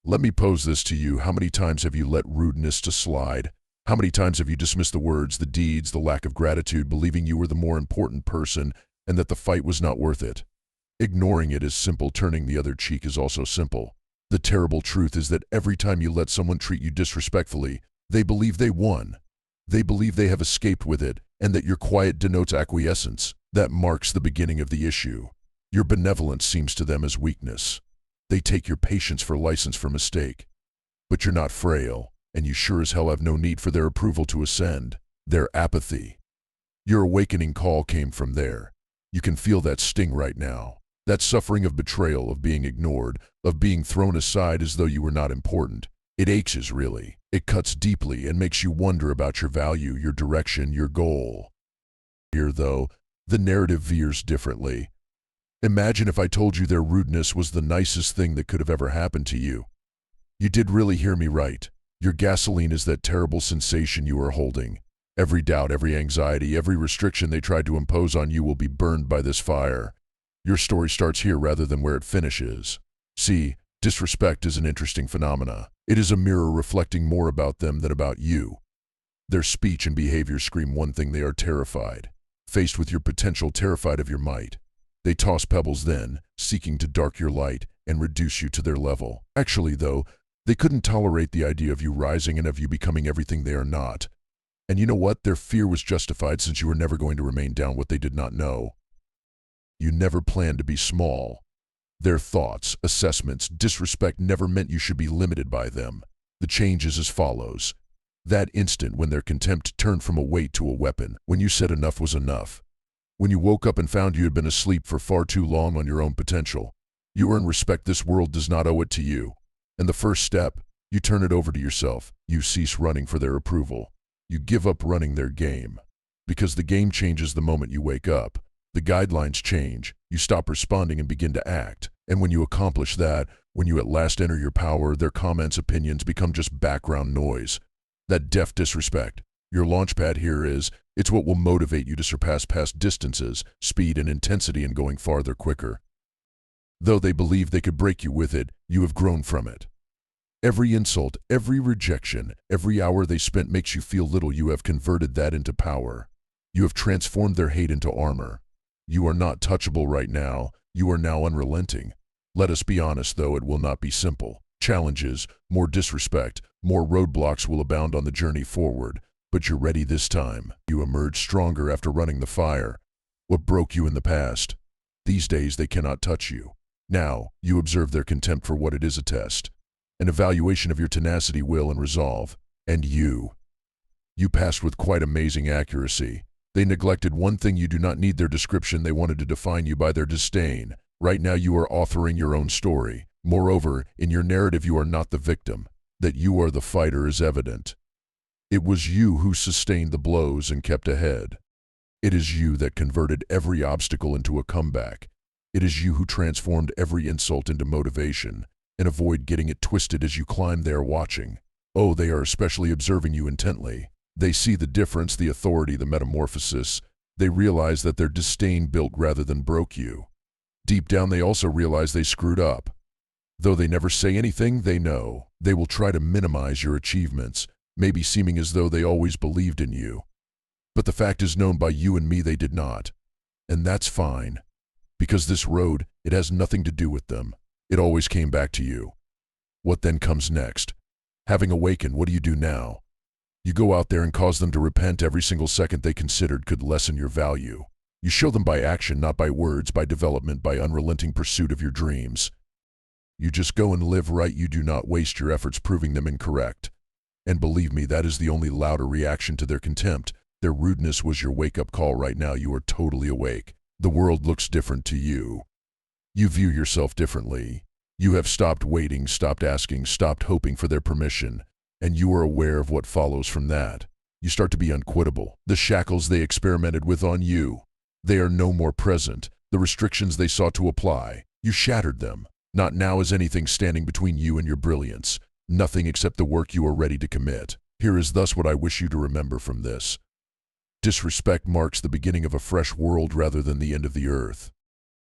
Let me pose this to you. How many times have you let rudeness to slide? How many times have you dismissed the words, the deeds, the lack of gratitude, believing you were the more important person and that the fight was not worth it? Ignoring it is simple. Turning the other cheek is also simple. The terrible truth is that every time you let someone treat you disrespectfully, they believe they won. They believe they have escaped with it, and that your quiet denotes acquiescence. That marks the beginning of the issue. Your benevolence seems to them as weakness. They take your patience for license for mistake. But you're not frail, and you sure as hell have no need for their approval to ascend. Their apathy. Your awakening call came from there. You can feel that sting right now. That suffering of betrayal, of being ignored, of being thrown aside as though you were not important. It aches really. It cuts deeply and makes you wonder about your value, your direction, your goal. Here, though, the narrative veers differently. Imagine if I told you their rudeness was the nicest thing that could have ever happened to you. You did really hear me right. Your gasoline is that terrible sensation you are holding. Every doubt, every anxiety, every restriction they tried to impose on you will be burned by this fire. Your story starts here rather than where it finishes. See, disrespect is an interesting phenomena. It is a mirror reflecting more about them than about you. Their speech and behavior scream one thing: they are terrified. Faced with your potential, terrified of your might. They toss pebbles then, seeking to dark your light and reduce you to their level. Actually, though, they couldn't tolerate the idea of you rising and of you becoming everything they are not. And you know what? Their fear was justified, since you were never going to remain down what they did not know. You never planned to be small. Their thoughts, assessments, disrespect never meant you should be limited by them. The change is as follows. That instant when their contempt turned from a weight to a weapon, when you said enough was enough. When you woke up and found you had been asleep for far too long on your own potential. You earn respect this world does not owe it to you. And the first step, you turn it over to yourself. You cease running for their approval. You give up running their game. Because the game changes the moment you wake up. The guidelines change. You stop responding and begin to act. And when you accomplish that, when you at last enter your power, their comments, opinions become just background noise. That deaf disrespect. Your launchpad here is, it's what will motivate you to surpass past distances, speed and intensity, and going farther quicker. Though they believe they could break you with it, you have grown from it. Every insult, every rejection, every hour they spent makes you feel little. You have converted that into power. You have transformed their hate into armor. You are not touchable right now. You are now unrelenting. Let us be honest, though, it will not be simple. Challenges, more disrespect, more roadblocks will abound on the journey forward. But you're ready this time. You emerge stronger after running the fire. What broke you in the past? These days they cannot touch you. Now, you observe their contempt for what it is: a test. An evaluation of your tenacity, will, and resolve. And you passed with quite amazing accuracy. They neglected one thing: you do not need their description. They wanted to define you by their disdain. Right now you are authoring your own story. Moreover, in your narrative you are not the victim. That you are the fighter is evident. It was you who sustained the blows and kept ahead. It is you that converted every obstacle into a comeback. It is you who transformed every insult into motivation. And avoid getting it twisted as you climb. They are watching. Oh, they are especially observing you intently. They see the difference, the authority, the metamorphosis. They realize that their disdain built rather than broke you. Deep down they also realize they screwed up. Though they never say anything, they know. They will try to minimize your achievements, maybe seeming as though they always believed in you. But the fact is known by you and me: they did not. And that's fine. Because this road, it has nothing to do with them. It always came back to you. What then comes next? Having awakened, what do you do now? You go out there and cause them to repent. Every single second they considered could lessen your value. You show them by action, not by words, by development, by unrelenting pursuit of your dreams. You just go and live right. You do not waste your efforts proving them incorrect. And believe me, that is the only louder reaction to their contempt. Their rudeness was your wake-up call. Right now you are totally awake. The world looks different to you. You view yourself differently. You have stopped waiting, stopped asking, stopped hoping for their permission. And you are aware of what follows from that. You start to be unquittable. The shackles they experimented with on you, they are no more present. The restrictions they sought to apply, you shattered them. Not now is anything standing between you and your brilliance. Nothing except the work you are ready to commit. Here is thus what I wish you to remember from this. Disrespect marks the beginning of a fresh world rather than the end of the earth.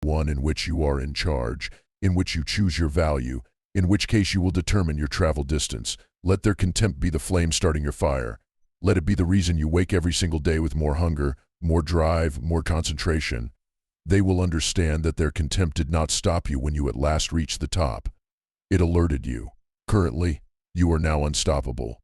One in which you are in charge, in which you choose your value, in which case you will determine your travel distance. Let their contempt be the flame starting your fire. Let it be the reason you wake every single day with more hunger, more drive, more concentration. They will understand that their contempt did not stop you when you at last reached the top. It alerted you. Currently, you are now unstoppable.